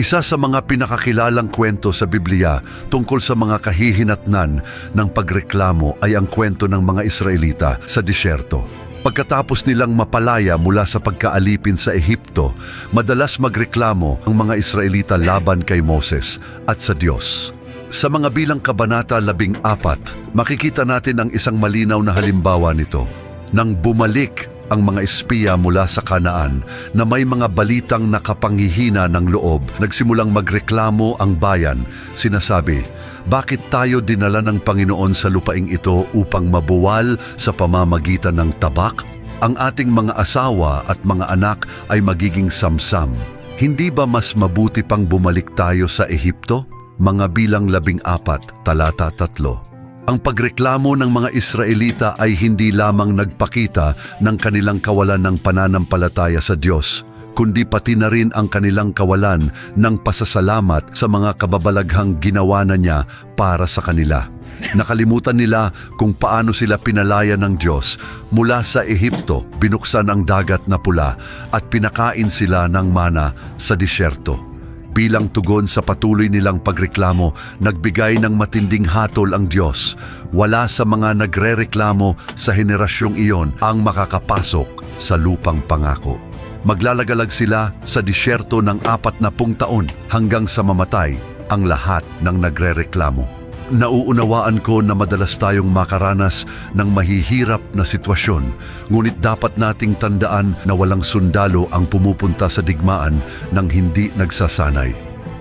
Isa sa mga pinakakilalang kwento sa Biblia tungkol sa mga kahihinatnan ng pagreklamo ay ang kwento ng mga Israelita sa disyerto. Pagkatapos nilang mapalaya mula sa pagkaalipin sa Ehipto, madalas magreklamo ang mga Israelita laban kay Moses at sa Diyos. Sa mga bilang kabanata 14, makikita natin ang isang malinaw na halimbawa nito. Nang bumalik ang mga espiya mula sa Kanaan na may mga balitang nakapanghihina ng loob, nagsimulang magreklamo ang bayan. Sinasabi, bakit tayo dinala ng Panginoon sa lupaing ito upang mabuwal sa pamamagitan ng tabak? Ang ating mga asawa at mga anak ay magiging samsam. Hindi ba mas mabuti pang bumalik tayo sa Ehipto? Mga bilang 14, talata 3. Ang pagreklamo ng mga Israelita ay hindi lamang nagpakita ng kanilang kawalan ng pananampalataya sa Diyos, kundi pati na rin ang kanilang kawalan ng pasasalamat sa mga kababalaghang ginawa na niya para sa kanila. Nakalimutan nila kung paano sila pinalaya ng Diyos. Mula sa Ehipto, binuksan ang dagat na pula at pinakain sila ng mana sa disyerto. Bilang tugon sa patuloy nilang pagreklamo, nagbigay ng matinding hatol ang Diyos. Wala sa mga nagrereklamo sa henerasyong iyon ang makakapasok sa lupang pangako. Maglalagalag sila sa disyerto ng 40 taon hanggang sa mamatay ang lahat ng nagrereklamo. Nauunawaan ko na madalas tayong makaranas ng mahihirap na sitwasyon, ngunit dapat nating tandaan na walang sundalo ang pumupunta sa digmaan nang hindi nagsasanay.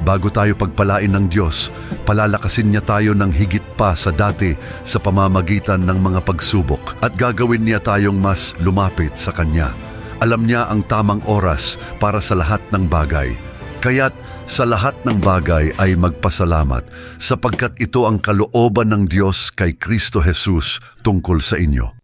Bago tayo pagpalain ng Diyos, palalakasin niya tayo ng higit pa sa dati sa pamamagitan ng mga pagsubok at gagawin niya tayong mas lumapit sa Kanya. Alam niya ang tamang oras para sa lahat ng bagay. Kaya't sa lahat ng bagay ay magpasalamat sapagkat ito ang kalooban ng Diyos kay Kristo Jesus tungkol sa inyo.